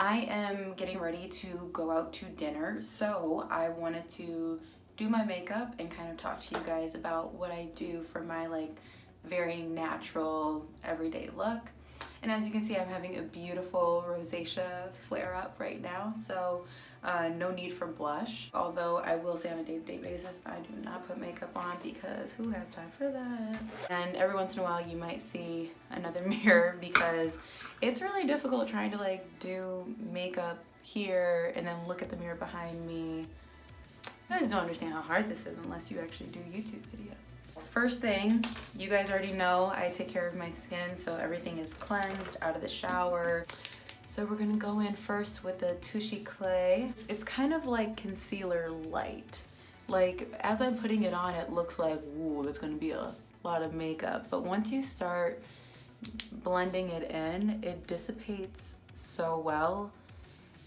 I am getting ready to go out to dinner, so I wanted to do my makeup and kind of talk to you guys about what I do for my very natural everyday look. And as you can see, I'm having a beautiful rosacea flare up right now, so no need for blush. Although I will say on a day-to-day basis, I do not put makeup on because who has time for that? And every once in a while you might see another mirror because it's really difficult trying to do makeup here and then look at the mirror behind me. You guys don't understand how hard this is unless you actually do YouTube videos. First thing, you guys already know I take care of my skin, so everything is cleansed out of the shower. So we're gonna go in first with the Touche Clay. It's kind of like concealer light. Like as I'm putting it on, it looks like, ooh, that's gonna be a lot of makeup. But once you start blending it in, it dissipates so well.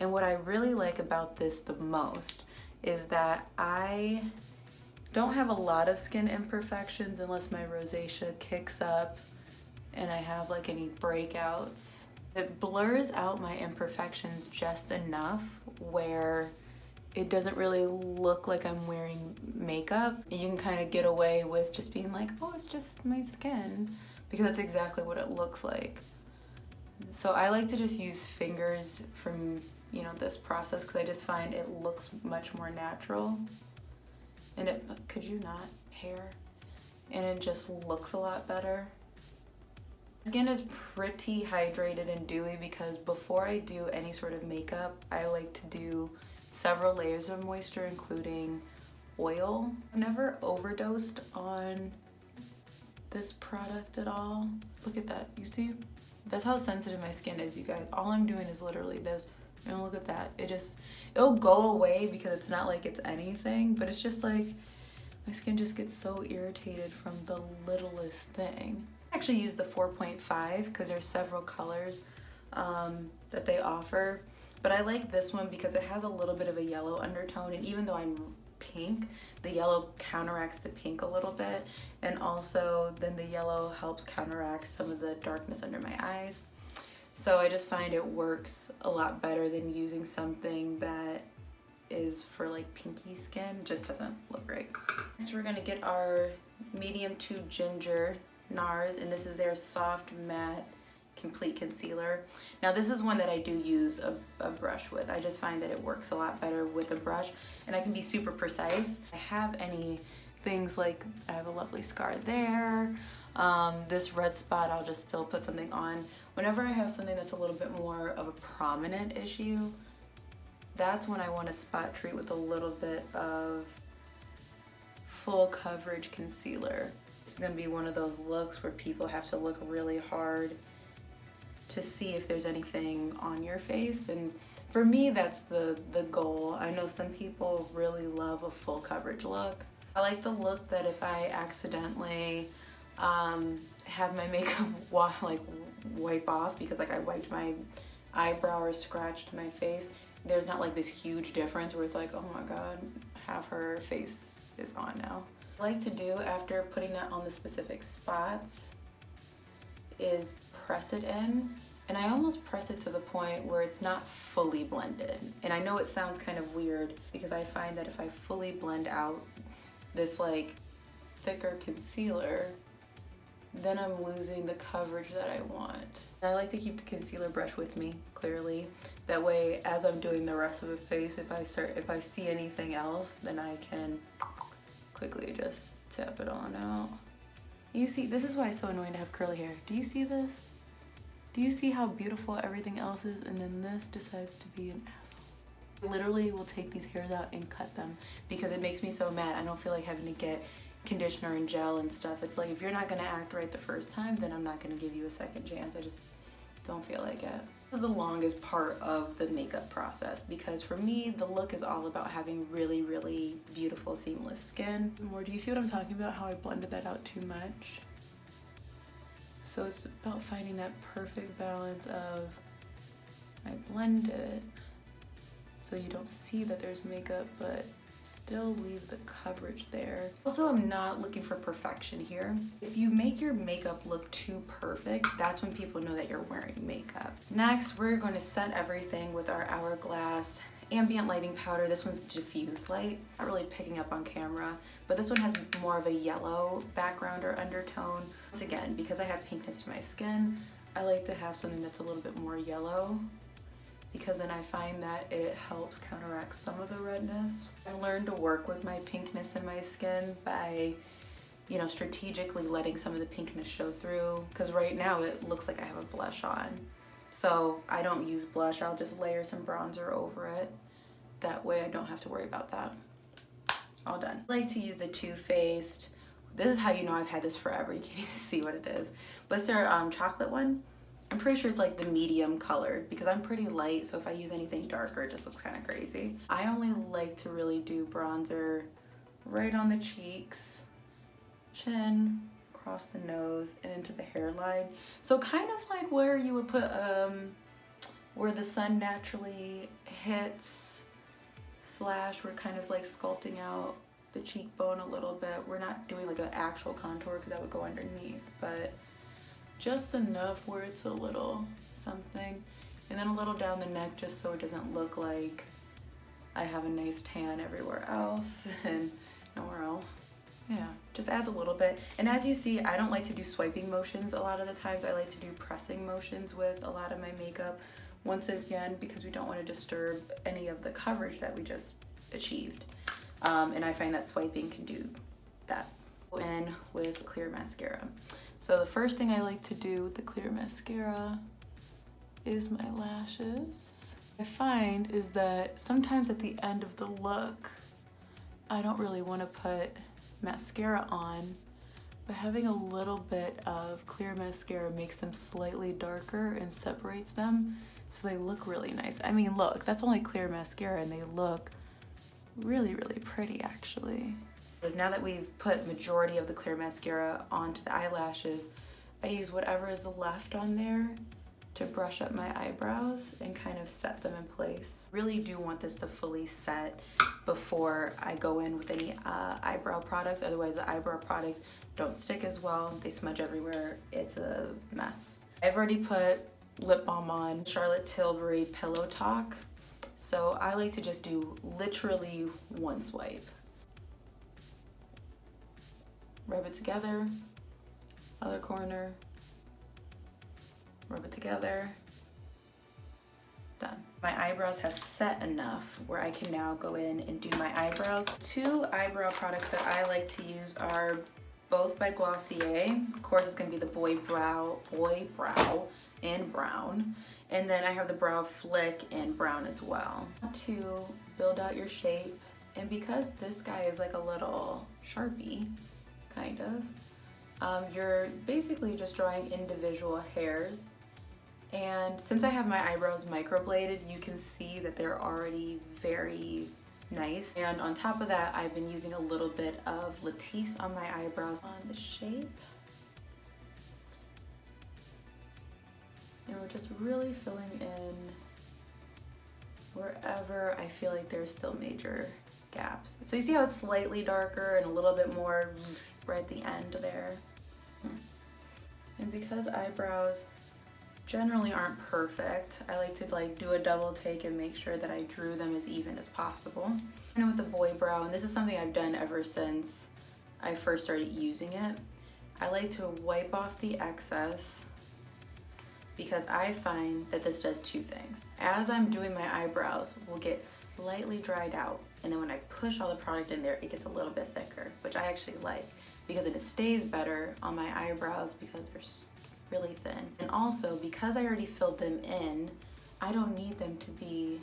And what I really like about this the most is that I don't have a lot of skin imperfections unless my rosacea kicks up and I have any breakouts. It blurs out my imperfections just enough where it doesn't really look like I'm wearing makeup. You can kind of get away with just being like, oh, it's just my skin, because that's exactly what it looks like. So I like to just use fingers from this process because I just find it looks much more natural. And it, could you not, hair? And it just looks a lot better. Skin is pretty hydrated and dewy because before I do any sort of makeup, I like to do several layers of moisture, including oil. I've never overdosed on this product at all. Look at that, you see? That's how sensitive my skin is, you guys. All I'm doing is literally this. And look at that. It'll go away because it's not like it's anything, but it's just like my skin just gets so irritated from the littlest thing. I actually use the 4.5 because there's several colors that they offer, but I like this one because it has a little bit of a yellow undertone, and even though I'm pink, the yellow counteracts the pink a little bit, and also then the yellow helps counteract some of the darkness under my eyes. So I just find it works a lot better than using something that is for pinky skin. Just doesn't look great. Next we're gonna get our medium to ginger NARS, and this is their soft matte complete concealer. Now this is one that I do use a brush with. I just find that it works a lot better with a brush, and I can be super precise. I have any things like I have a lovely scar there. This red spot, I'll just still put something on. Whenever I have something that's a little bit more of a prominent issue, that's when I want to spot treat with a little bit of full coverage concealer. This is going to be one of those looks where people have to look really hard to see if there's anything on your face, and for me that's the goal. I know some people really love a full coverage look. I like the look that if I accidentally have my makeup wipe off because I wiped my eyebrow or scratched my face, there's not this huge difference where it's like, oh my god, half her face is gone now. What I like to do after putting that on the specific spots is press it in, and I almost press it to the point where it's not fully blended. And I know it sounds kind of weird because I find that if I fully blend out this thicker concealer, then I'm losing the coverage that I want. I like to keep the concealer brush with me, clearly. That way, as I'm doing the rest of the face, if I see anything else, then I can quickly just tap it on out. You see, this is why it's so annoying to have curly hair. Do you see this? Do you see how beautiful everything else is, and then this decides to be an asshole? I literally will take these hairs out and cut them because it makes me so mad. I don't feel like having to get conditioner and gel and stuff. It's like, if you're not gonna act right the first time, then I'm not gonna give you a second chance. I just don't feel like it. This is the longest part of the makeup process because for me, the look is all about having really, really beautiful, seamless skin. Do you see what I'm talking about? How I blended that out too much? So it's about finding that perfect balance of I blend it so you don't see that there's makeup, but still leave the coverage there. Also, I'm not looking for perfection here. If you make your makeup look too perfect, that's when people know that you're wearing makeup. Next, we're going to set everything with our Hourglass ambient lighting powder. This one's diffused light, not really picking up on camera, but this one has more of a yellow background or undertone. Once again, because I have pinkness to my skin, I like to have something that's a little bit more yellow, because then I find that it helps counteract some of the redness. I learned to work with my pinkness in my skin by, you know, strategically letting some of the pinkness show through, because right now it looks like I have a blush on. So I don't use blush, I'll just layer some bronzer over it. That way I don't have to worry about that. All done. I like to use the Too Faced. This is how you know I've had this forever, you can't even see what it is. But it's their chocolate one. I'm pretty sure it's like the medium colored because I'm pretty light, so if I use anything darker, it just looks kind of crazy. I only like to really do bronzer right on the cheeks, chin, across the nose, and into the hairline. So kind of like where you would put, where the sun naturally hits, slash we're kind of like sculpting out the cheekbone a little bit. We're not doing like an actual contour because that would go underneath, but just enough where it's a little something, and then a little down the neck just so it doesn't look like I have a nice tan everywhere else and nowhere else. Yeah, just adds a little bit. And as you see, I don't like to do swiping motions a lot of the times. I like to do pressing motions with a lot of my makeup, once again because we don't want to disturb any of the coverage that we just achieved. And I find that swiping can do that. Go in with clear mascara. So the first thing I like to do with the clear mascara is my lashes. I find is that sometimes at the end of the look, I don't really want to put mascara on, but having a little bit of clear mascara makes them slightly darker and separates them so they look really nice. I mean, look, that's only clear mascara and they look really, really pretty actually. Because now that we've put majority of the clear mascara onto the eyelashes, I use whatever is left on there to brush up my eyebrows and kind of set them in place. Really do want this to fully set before I go in with any eyebrow products, otherwise the eyebrow products don't stick as well, they smudge everywhere, it's a mess. I've already put lip balm on, Charlotte Tilbury Pillow Talk, so I like to just do literally one swipe. Rub it together, other corner, rub it together, done. My eyebrows have set enough where I can now go in and do my eyebrows. Two eyebrow products that I like to use are both by Glossier. Of course, it's gonna be the Boy Brow in brown. And then I have the Brow Flick in brown as well. To build out your shape, and because this guy is like a little Sharpie, kind of, you're basically just drawing individual hairs. And since I have my eyebrows microbladed, you can see that they're already very nice. And on top of that, I've been using a little bit of Latisse on my eyebrows on the shape. And we're just really filling in wherever I feel like there's still major gaps. So you see how it's slightly darker and a little bit more right at the end there. And because eyebrows generally aren't perfect, I like to do a double take and make sure that I drew them as even as possible. And with the Boy Brow, and this is something I've done ever since I first started using it, I like to wipe off the excess because I find that this does two things. As I'm doing my eyebrows, will get slightly dried out, and then when I push all the product in there, it gets a little bit thicker, which I actually like because it stays better on my eyebrows because they're really thin. And also, because I already filled them in, I don't need them to be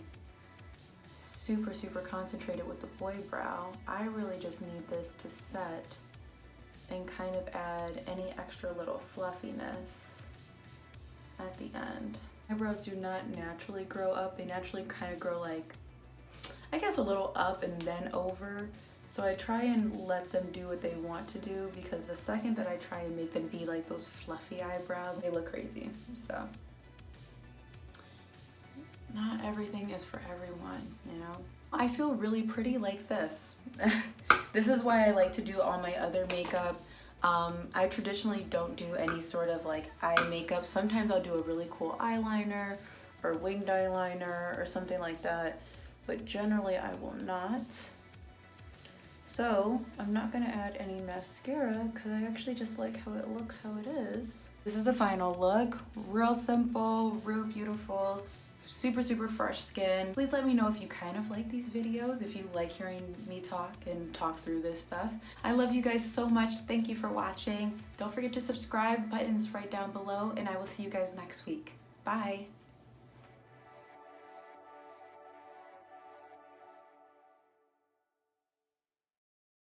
super, super concentrated with the Boy Brow. I really just need this to set and kind of add any extra little fluffiness at the end. Eyebrows do not naturally grow up. They naturally kind of grow like, I guess, a little up and then over. So I try and let them do what they want to do, because the second that I try and make them be like those fluffy eyebrows, they look crazy. So not everything is for everyone, you know? I feel really pretty like this. This is why I like to do all my other makeup. I traditionally don't do any sort of like eye makeup. Sometimes I'll do a really cool eyeliner or winged eyeliner or something like that, but generally I will not. So I'm not gonna add any mascara because I actually just like how it looks how it is. This is the final look. Real simple, real beautiful, super, super fresh skin. Please let me know if you kind of like these videos, if you like hearing me talk and talk through this stuff. I love you guys so much. Thank you for watching. Don't forget to subscribe. Button's right down below, and I will see you guys next week. Bye.